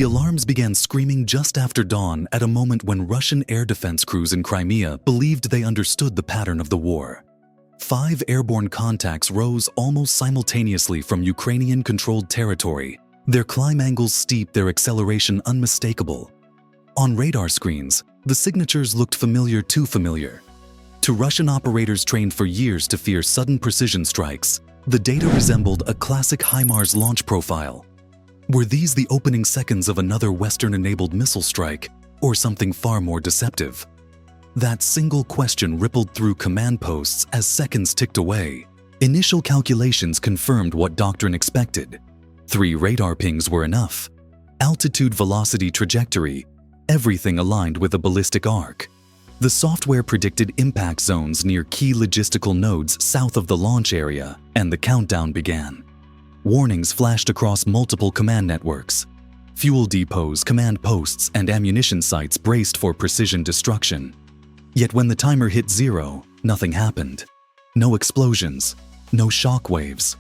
The alarms began screaming just after dawn at a moment when Russian air defense crews in Crimea believed they understood the pattern of the war. 5 airborne contacts rose almost simultaneously from Ukrainian-controlled territory, their climb angles steep, their acceleration unmistakable. On radar screens, the signatures looked familiar, too familiar. To Russian operators trained for years to fear sudden precision strikes, the data resembled a classic HIMARS launch profile. Were these the opening seconds of another Western-enabled missile strike, or something far more deceptive? That single question rippled through command posts as seconds ticked away. Initial calculations confirmed what doctrine expected. 3 radar pings were enough. Altitude, velocity, trajectory, everything aligned with a ballistic arc. The software predicted impact zones near key logistical nodes south of the launch area, and the countdown began. Warnings flashed across multiple command networks. Fuel depots, command posts, and ammunition sites braced for precision destruction. Yet when the timer hit 0, nothing happened. No explosions, no shockwaves,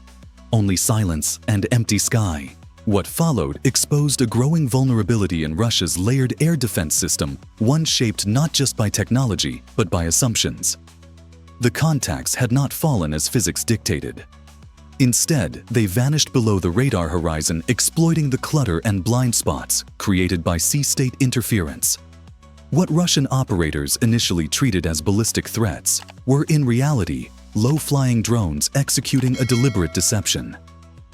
only silence and empty sky. What followed exposed a growing vulnerability in Russia's layered air defense system, one shaped not just by technology, but by assumptions. The contacts had not fallen as physics dictated. Instead, they vanished below the radar horizon, exploiting the clutter and blind spots created by sea-state interference. What Russian operators initially treated as ballistic threats were in reality low-flying drones executing a deliberate deception.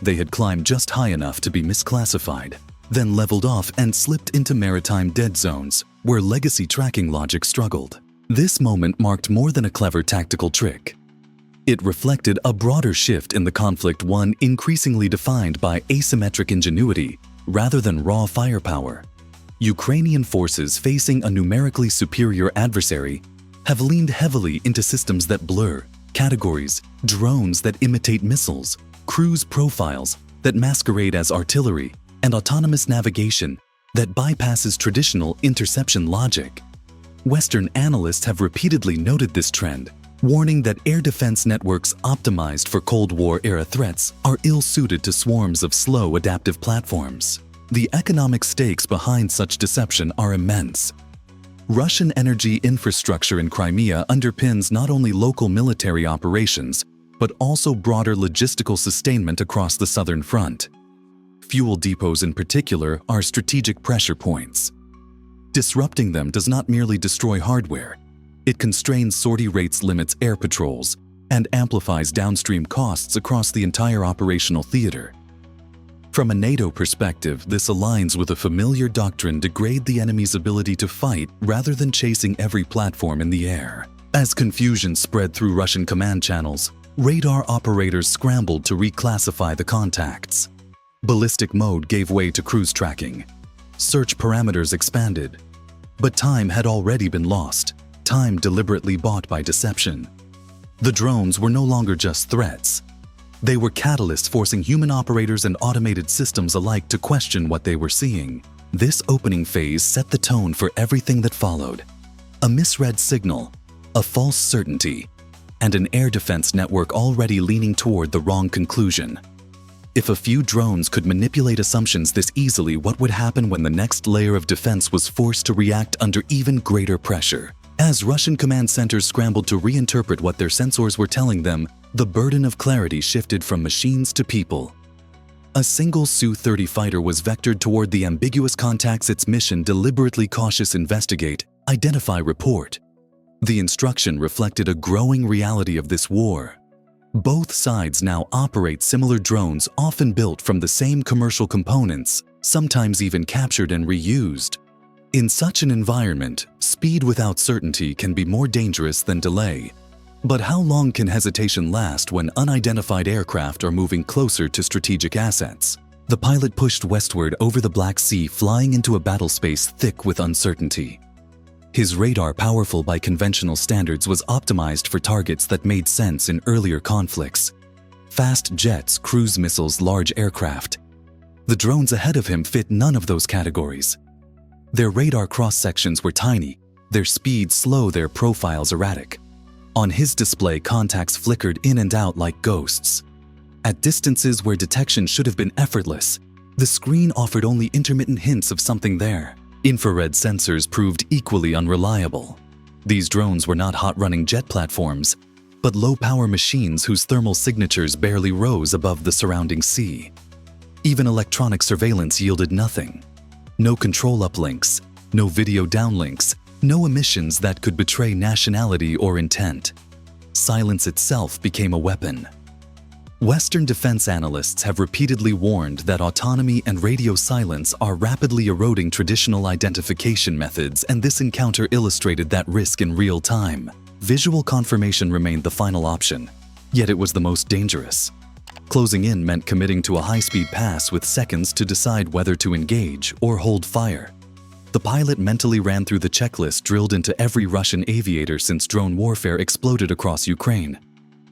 They had climbed just high enough to be misclassified, then leveled off and slipped into maritime dead zones where legacy tracking logic struggled. This moment marked more than a clever tactical trick. It reflected a broader shift in the conflict, one increasingly defined by asymmetric ingenuity rather than raw firepower. Ukrainian forces facing a numerically superior adversary have leaned heavily into systems that blur, categories, drones that imitate missiles, cruise profiles that masquerade as artillery, and autonomous navigation that bypasses traditional interception logic. Western analysts have repeatedly noted this trend, warning that air defense networks optimized for Cold War-era threats are ill-suited to swarms of slow, adaptive platforms. The economic stakes behind such deception are immense. Russian energy infrastructure in Crimea underpins not only local military operations, but also broader logistical sustainment across the southern front. Fuel depots in particular are strategic pressure points. Disrupting them does not merely destroy hardware. It constrains sortie rates, limits air patrols, and amplifies downstream costs across the entire operational theater. From a NATO perspective, this aligns with a familiar doctrine: degrade the enemy's ability to fight rather than chasing every platform in the air. As confusion spread through Russian command channels, radar operators scrambled to reclassify the contacts. Ballistic mode gave way to cruise tracking. Search parameters expanded. But time had already been lost. Time deliberately bought by deception. The drones were no longer just threats. They were catalysts forcing human operators and automated systems alike to question what they were seeing. This opening phase set the tone for everything that followed. A misread signal, a false certainty, and an air defense network already leaning toward the wrong conclusion. If a few drones could manipulate assumptions this easily, what would happen when the next layer of defense was forced to react under even greater pressure? As Russian command centers scrambled to reinterpret what their sensors were telling them, the burden of clarity shifted from machines to people. A single Su-30 fighter was vectored toward the ambiguous contacts. Its mission: deliberately cautious, investigate, identify, report. The instruction reflected a growing reality of this war. Both sides now operate similar drones, often built from the same commercial components, sometimes even captured and reused. In such an environment, speed without certainty can be more dangerous than delay. But how long can hesitation last when unidentified aircraft are moving closer to strategic assets? The pilot pushed westward over the Black Sea, flying into a battle space thick with uncertainty. His radar, powerful by conventional standards, was optimized for targets that made sense in earlier conflicts. Fast jets, cruise missiles, large aircraft. The drones ahead of him fit none of those categories. Their radar cross-sections were tiny, their speed slow, their profiles erratic. On his display, contacts flickered in and out like ghosts. At distances where detection should have been effortless, The screen offered only intermittent hints of something there. Infrared sensors proved equally unreliable. These drones were not hot-running jet platforms, but low-power machines whose thermal signatures barely rose above the surrounding sea. Even electronic surveillance yielded nothing. No control uplinks, no video downlinks, no emissions that could betray nationality or intent. Silence itself became a weapon. Western defense analysts have repeatedly warned that autonomy and radio silence are rapidly eroding traditional identification methods, and this encounter illustrated that risk in real time. Visual confirmation remained the final option, yet it was the most dangerous. Closing in meant committing to a high-speed pass with seconds to decide whether to engage or hold fire. The pilot mentally ran through the checklist drilled into every Russian aviator since drone warfare exploded across Ukraine.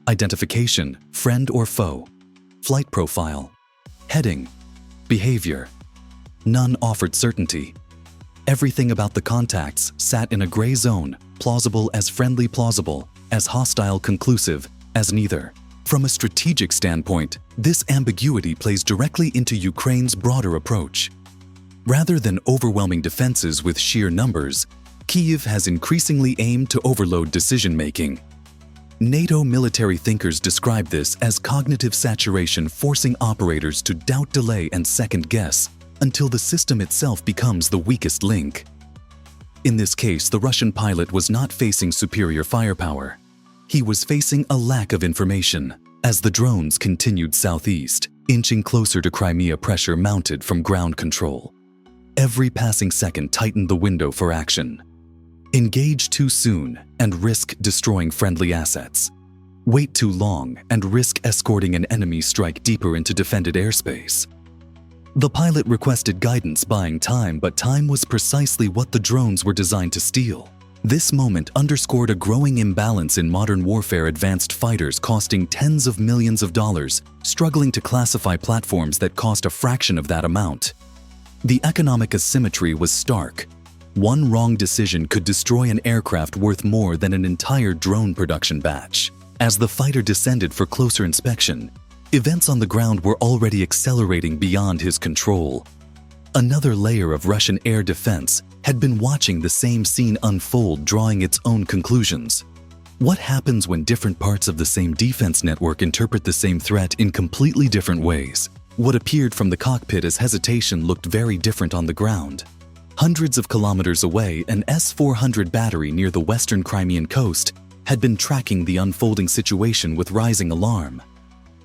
Identification, friend or foe. Flight profile. Heading. Behavior. None offered certainty. Everything about the contacts sat in a gray zone, plausible as friendly plausible, as hostile conclusive as neither. From a strategic standpoint, this ambiguity plays directly into Ukraine's broader approach. Rather than overwhelming defenses with sheer numbers, Kyiv has increasingly aimed to overload decision-making. NATO military thinkers describe this as cognitive saturation, forcing operators to doubt, delay, and second-guess until the system itself becomes the weakest link. In this case, the Russian pilot was not facing superior firepower. He was facing a lack of information. As the drones continued southeast, inching closer to Crimea, pressure mounted from ground control. Every passing second tightened the window for action. Engage too soon and risk destroying friendly assets. Wait too long and risk escorting an enemy strike deeper into defended airspace. The pilot requested guidance, buying time, but time was precisely what the drones were designed to steal. This moment underscored a growing imbalance in modern warfare, advanced fighters costing tens of millions of dollars, struggling to classify platforms that cost a fraction of that amount. The economic asymmetry was stark. One wrong decision could destroy an aircraft worth more than an entire drone production batch. As the fighter descended for closer inspection, events on the ground were already accelerating beyond his control. Another layer of Russian air defense had been watching the same scene unfold, drawing its own conclusions. What happens when different parts of the same defense network interpret the same threat in completely different ways? What appeared from the cockpit as hesitation looked very different on the ground. Hundreds of kilometers away, an S-400 battery near the western Crimean coast had been tracking the unfolding situation with rising alarm.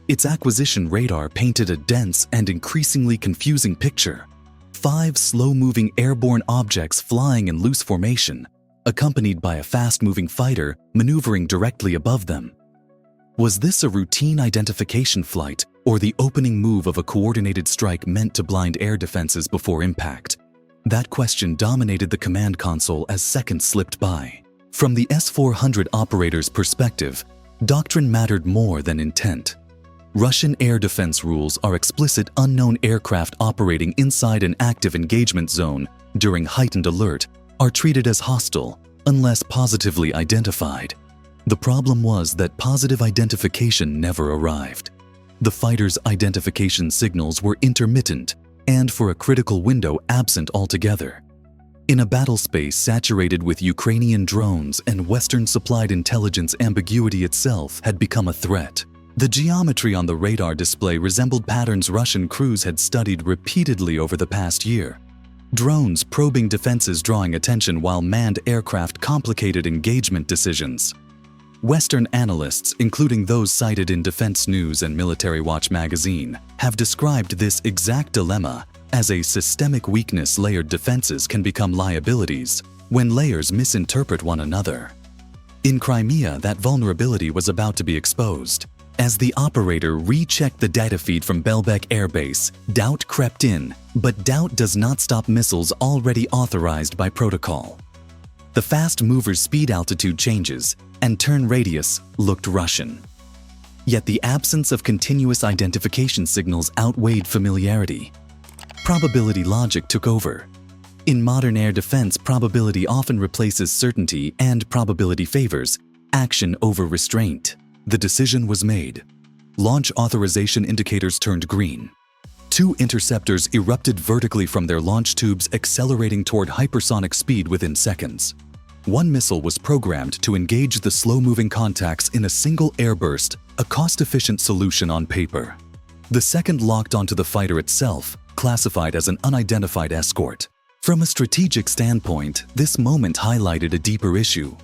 Its acquisition radar painted a dense and increasingly confusing picture. 5 slow-moving airborne objects flying in loose formation, accompanied by a fast-moving fighter maneuvering directly above them. Was this a routine identification flight or the opening move of a coordinated strike meant to blind air defenses before impact? That question dominated the command console as seconds slipped by. From the S-400 operator's perspective, doctrine mattered more than intent. Russian air defense rules are explicit. Unknown aircraft operating inside an active engagement zone during heightened alert are treated as hostile unless positively identified. The problem was that positive identification never arrived. The fighter's identification signals were intermittent and, for a critical window, absent altogether. In a battle space saturated with Ukrainian drones and Western-supplied intelligence, ambiguity itself had become a threat. The geometry on the radar display resembled patterns Russian crews had studied repeatedly over the past year. Drones probing defenses, drawing attention, while manned aircraft complicated engagement decisions. Western analysts, including those cited in Defense News and Military Watch magazine, have described this exact dilemma as a systemic weakness. Layered defenses can become liabilities when layers misinterpret one another. In Crimea, that vulnerability was about to be exposed. As the operator rechecked the data feed from Belbek Air Base, doubt crept in, but doubt does not stop missiles already authorized by protocol. The fast mover's speed altitude changes, and turn radius looked Russian. Yet the absence of continuous identification signals outweighed familiarity. Probability logic took over. In modern air defense, probability often replaces certainty, and probability favors action over restraint. The decision was made. Launch authorization indicators turned green. Two interceptors erupted vertically from their launch tubes, accelerating toward hypersonic speed within seconds. One missile was programmed to engage the slow-moving contacts in a single airburst, a cost-efficient solution on paper. The second locked onto the fighter itself, classified as an unidentified escort. From a strategic standpoint, this moment highlighted a deeper issue.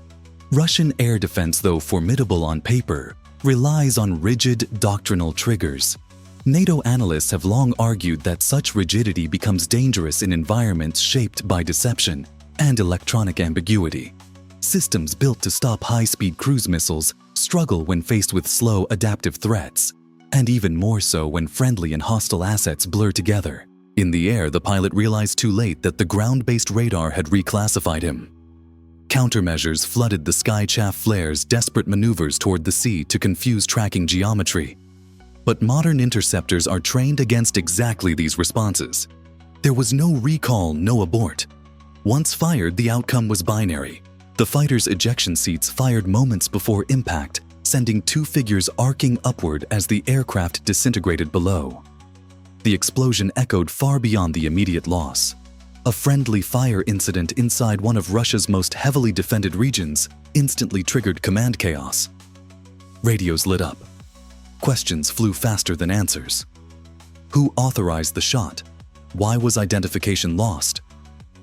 Russian air defense, though formidable on paper, relies on rigid doctrinal triggers. NATO analysts have long argued that such rigidity becomes dangerous in environments shaped by deception and electronic ambiguity. Systems built to stop high-speed cruise missiles struggle when faced with slow, adaptive threats, and even more so when friendly and hostile assets blur together. In the air, the pilot realized too late that the ground-based radar had reclassified him. Countermeasures flooded the sky. Chaff flares, desperate maneuvers toward the sea to confuse tracking geometry. But modern interceptors are trained against exactly these responses. There was no recall, no abort. Once fired, the outcome was binary. The fighter's ejection seats fired moments before impact, sending two figures arcing upward as the aircraft disintegrated below. The explosion echoed far beyond the immediate loss. A friendly fire incident inside one of Russia's most heavily defended regions instantly triggered command chaos. Radios lit up. Questions flew faster than answers. Who authorized the shot? Why was identification lost?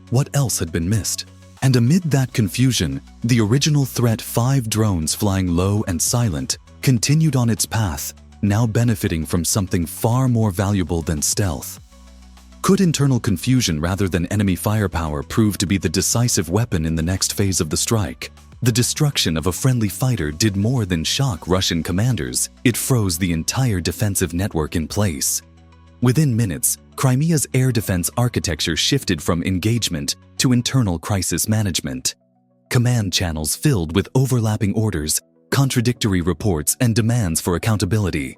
What else had been missed? And amid that confusion, the original threat, 5 drones flying low and silent, continued on its path, now benefiting from something far more valuable than stealth. Could internal confusion rather than enemy firepower prove to be the decisive weapon in the next phase of the strike? The destruction of a friendly fighter did more than shock Russian commanders, it froze the entire defensive network in place. Within minutes, Crimea's air defense architecture shifted from engagement to internal crisis management. Command channels filled with overlapping orders, contradictory reports, and demands for accountability.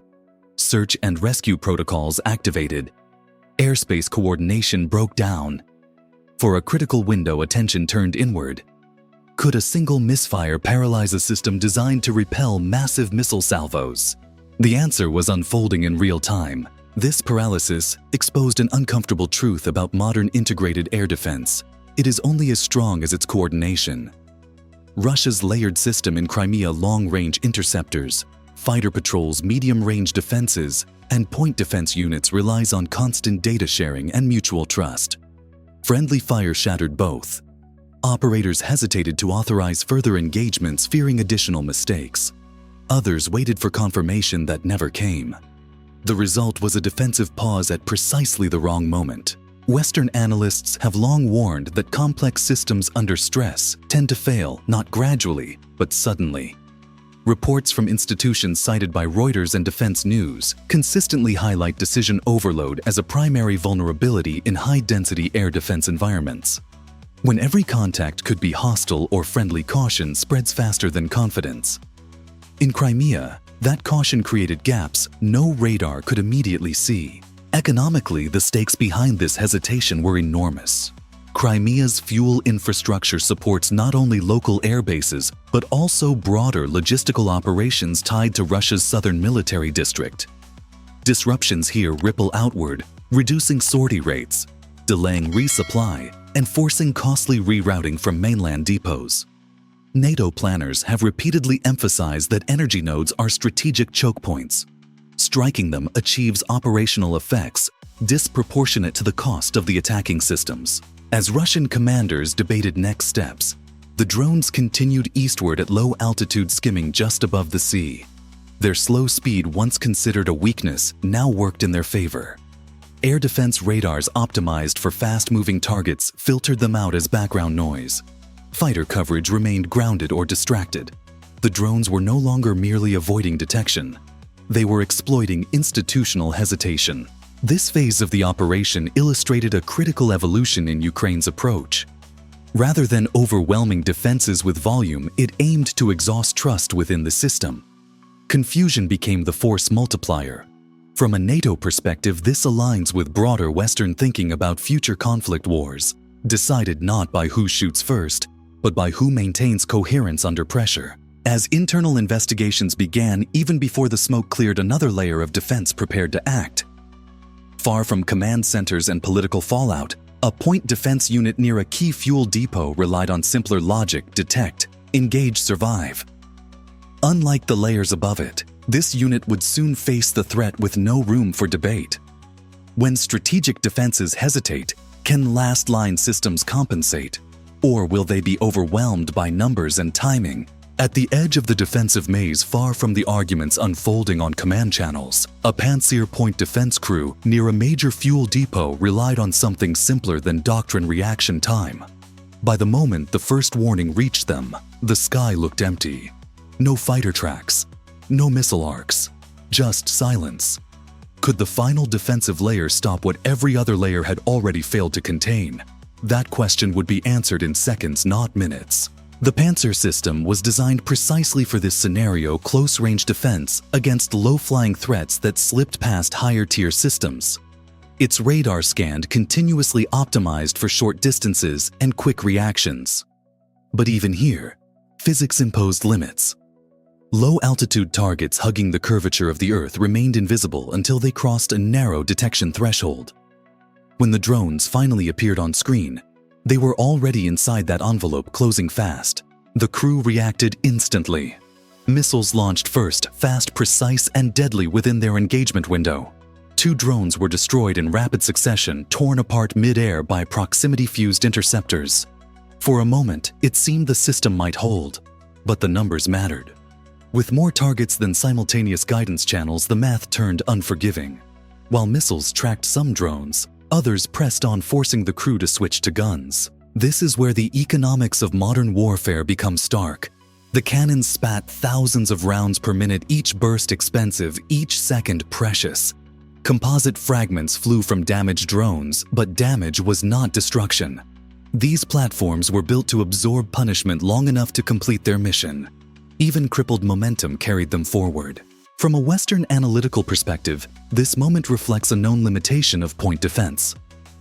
Search and rescue protocols activated. Airspace coordination broke down. For a critical window, attention turned inward. Could a single misfire paralyze a system designed to repel massive missile salvos? The answer was unfolding in real time. This paralysis exposed an uncomfortable truth about modern integrated air defense. It is only as strong as its coordination. Russia's layered system in Crimea, long-range interceptors, fighter patrols, medium-range defenses, and point defense units relies on constant data sharing and mutual trust. Friendly fire shattered both. Operators hesitated to authorize further engagements, fearing additional mistakes. Others waited for confirmation that never came. The result was a defensive pause at precisely the wrong moment. Western analysts have long warned that complex systems under stress tend to fail, not gradually, but suddenly. Reports from institutions cited by Reuters and Defense News consistently highlight decision overload as a primary vulnerability in high-density air defense environments. When every contact could be hostile or friendly, caution spreads faster than confidence. In Crimea, that caution created gaps no radar could immediately see. Economically, the stakes behind this hesitation were enormous. Crimea's fuel infrastructure supports not only local air bases, but also broader logistical operations tied to Russia's southern military district. Disruptions here ripple outward, reducing sortie rates, delaying resupply, and forcing costly rerouting from mainland depots. NATO planners have repeatedly emphasized that energy nodes are strategic choke points. Striking them achieves operational effects disproportionate to the cost of the attacking systems. As Russian commanders debated next steps, the drones continued eastward at low altitude, skimming just above the sea. Their slow speed, once considered a weakness, now worked in their favor. Air defense radars optimized for fast-moving targets filtered them out as background noise. Fighter coverage remained grounded or distracted. The drones were no longer merely avoiding detection. They were exploiting institutional hesitation. This phase of the operation illustrated a critical evolution in Ukraine's approach. Rather than overwhelming defenses with volume, it aimed to exhaust trust within the system. Confusion became the force multiplier. From a NATO perspective, this aligns with broader Western thinking about future conflict wars, decided not by who shoots first, but by who maintains coherence under pressure. As internal investigations began, even before the smoke cleared, another layer of defense prepared to act. Far from command centers and political fallout, a point defense unit near a key fuel depot relied on simpler logic: detect, engage, survive. Unlike the layers above it, this unit would soon face the threat with no room for debate. When strategic defenses hesitate, can last-line systems compensate? Or will they be overwhelmed by numbers and timing? At the edge of the defensive maze, far from the arguments unfolding on command channels, a Panzer point defense crew near a major fuel depot relied on something simpler than doctrine reaction time. By the moment the first warning reached them, the sky looked empty. No fighter tracks, no missile arcs, just silence. Could the final defensive layer stop what every other layer had already failed to contain? That question would be answered in seconds, not minutes. The Panzer system was designed precisely for this scenario: close-range defense against low-flying threats that slipped past higher-tier systems. Its radar scanned continuously optimized for short distances and quick reactions. But even here, physics imposed limits. Low-altitude targets hugging the curvature of the Earth remained invisible until they crossed a narrow detection threshold. When the drones finally appeared on screen, they were already inside that envelope, closing fast. The crew reacted instantly. Missiles launched first, fast, precise, and deadly within their engagement window. 2 drones were destroyed in rapid succession, torn apart mid-air by proximity-fused interceptors. For a moment, it seemed the system might hold, but the numbers mattered. With more targets than simultaneous guidance channels, the math turned unforgiving. While missiles tracked some drones, others pressed on, forcing the crew to switch to guns. This is where the economics of modern warfare become stark. The cannons spat thousands of rounds per minute, each burst expensive, each second precious. Composite fragments flew from damaged drones, but damage was not destruction. These platforms were built to absorb punishment long enough to complete their mission. Even crippled momentum carried them forward. From a Western analytical perspective, this moment reflects a known limitation of point defense.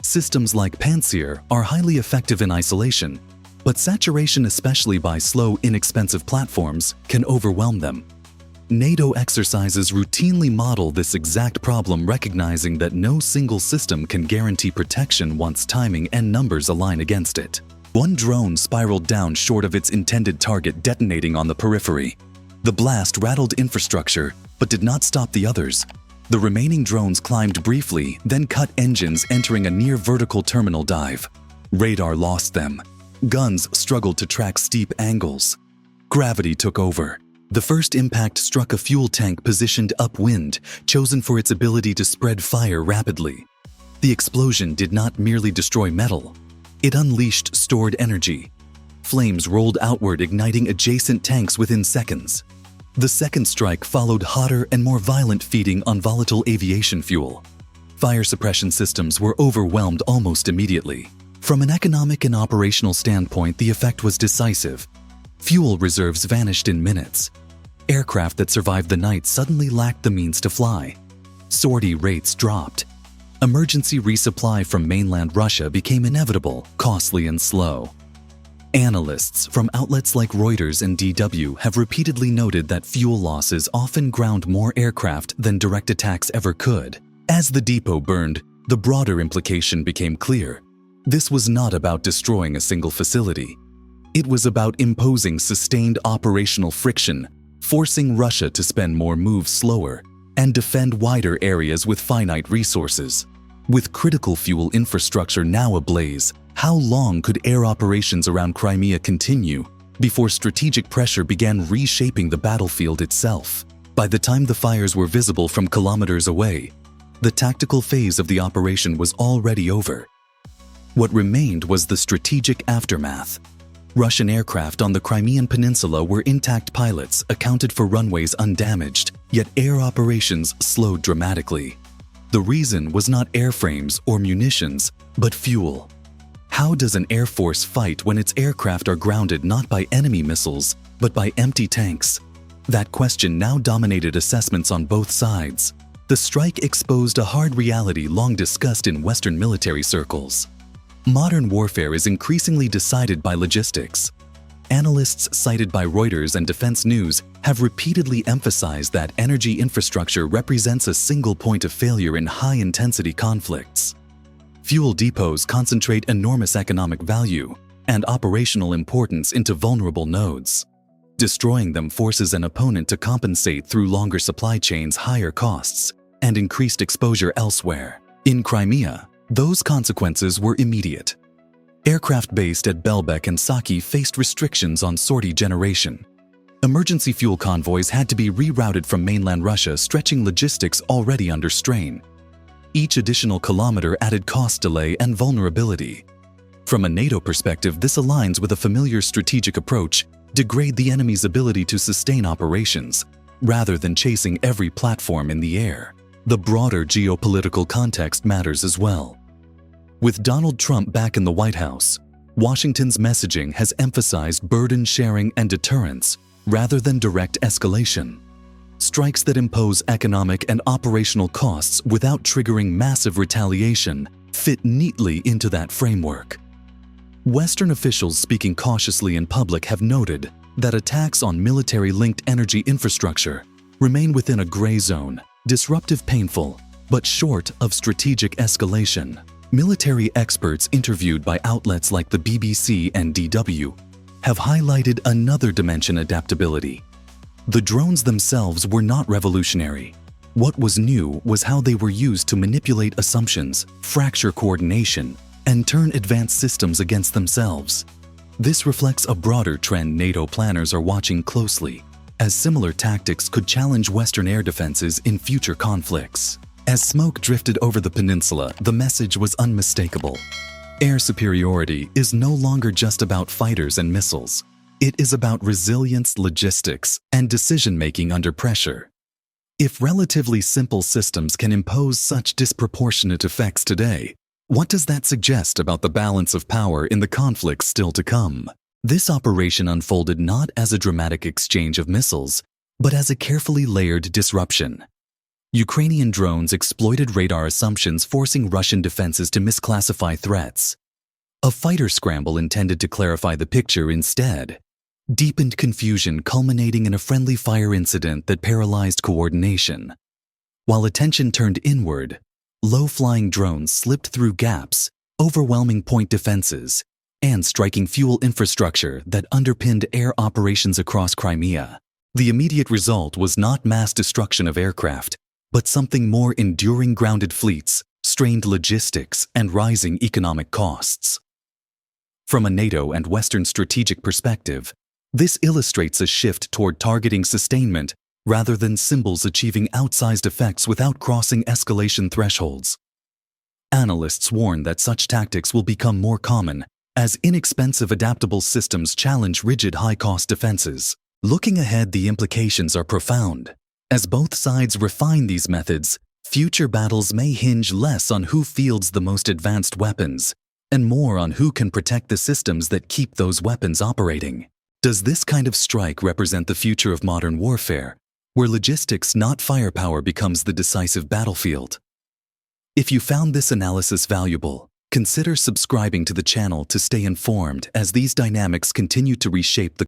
Systems like Panzer are highly effective in isolation, but saturation, especially by slow, inexpensive platforms, can overwhelm them. NATO exercises routinely model this exact problem, recognizing that no single system can guarantee protection once timing and numbers align against it. One drone spiraled down short of its intended target, detonating on the periphery. The blast rattled infrastructure, but did not stop the others. The remaining drones climbed briefly, then cut engines, entering a near-vertical terminal dive. Radar lost them. Guns struggled to track steep angles. Gravity took over. The first impact struck a fuel tank positioned upwind, chosen for its ability to spread fire rapidly. The explosion did not merely destroy metal. It unleashed stored energy. Flames rolled outward, igniting adjacent tanks within seconds. The second strike followed, hotter and more violent, feeding on volatile aviation fuel. Fire suppression systems were overwhelmed almost immediately. From an economic and operational standpoint, the effect was decisive. Fuel reserves vanished in minutes. Aircraft that survived the night suddenly lacked the means to fly. Sortie rates dropped. Emergency resupply from mainland Russia became inevitable, costly, and slow. Analysts from outlets like Reuters and DW have repeatedly noted that fuel losses often ground more aircraft than direct attacks ever could. As the depot burned, the broader implication became clear. This was not about destroying a single facility. It was about imposing sustained operational friction, forcing Russia to spend more, move slower, and defend wider areas with finite resources. With critical fuel infrastructure now ablaze, how long could air operations around Crimea continue before strategic pressure began reshaping the battlefield itself? By the time the fires were visible from kilometers away, the tactical phase of the operation was already over. What remained was the strategic aftermath. Russian aircraft on the Crimean peninsula were intact, pilots accounted for, runways undamaged, yet air operations slowed dramatically. The reason was not airframes or munitions, but fuel. How does an air force fight when its aircraft are grounded not by enemy missiles, but by empty tanks? That question now dominated assessments on both sides. The strike exposed a hard reality long discussed in Western military circles. Modern warfare is increasingly decided by logistics. Analysts cited by Reuters and Defense News have repeatedly emphasized that energy infrastructure represents a single point of failure in high-intensity conflicts. Fuel depots concentrate enormous economic value and operational importance into vulnerable nodes. Destroying them forces an opponent to compensate through longer supply chains, higher costs, and increased exposure elsewhere. In Crimea, those consequences were immediate. Aircraft based at Belbek and Saki faced restrictions on sortie generation. Emergency fuel convoys had to be rerouted from mainland Russia, stretching logistics already under strain. Each additional kilometer added cost, delay, and vulnerability. From a NATO perspective, this aligns with a familiar strategic approach: degrade the enemy's ability to sustain operations, rather than chasing every platform in the air. The broader geopolitical context matters as well. With Donald Trump back in the White House, Washington's messaging has emphasized burden sharing and deterrence rather than direct escalation. Strikes that impose economic and operational costs without triggering massive retaliation fit neatly into that framework. Western officials speaking cautiously in public have noted that attacks on military-linked energy infrastructure remain within a gray zone, disruptive, painful, but short of strategic escalation. Military experts interviewed by outlets like the BBC and DW have highlighted another dimension: adaptability. The drones themselves were not revolutionary. What was new was how they were used to manipulate assumptions, fracture coordination, and turn advanced systems against themselves. This reflects a broader trend NATO planners are watching closely, as similar tactics could challenge Western air defenses in future conflicts. As smoke drifted over the peninsula, the message was unmistakable. Air superiority is no longer just about fighters and missiles. It is about resilience, logistics, and decision-making under pressure. If relatively simple systems can impose such disproportionate effects today, what does that suggest about the balance of power in the conflicts still to come? This operation unfolded not as a dramatic exchange of missiles, but as a carefully layered disruption. Ukrainian drones exploited radar assumptions, forcing Russian defenses to misclassify threats. A fighter scramble intended to clarify the picture instead deepened confusion, culminating in a friendly fire incident that paralyzed coordination. While attention turned inward, low-flying drones slipped through gaps, overwhelming point defenses, and striking fuel infrastructure that underpinned air operations across Crimea. The immediate result was not mass destruction of aircraft, but something more enduring: grounded fleets, strained logistics, and rising economic costs. From a NATO and Western strategic perspective, this illustrates a shift toward targeting sustainment rather than symbols achieving outsized effects without crossing escalation thresholds. Analysts warn that such tactics will become more common as inexpensive, adaptable systems challenge rigid, high-cost defenses. Looking ahead, the implications are profound. As both sides refine these methods, future battles may hinge less on who fields the most advanced weapons and more on who can protect the systems that keep those weapons operating. Does this kind of strike represent the future of modern warfare, where logistics, not firepower, becomes the decisive battlefield? If you found this analysis valuable, consider subscribing to the channel to stay informed as these dynamics continue to reshape the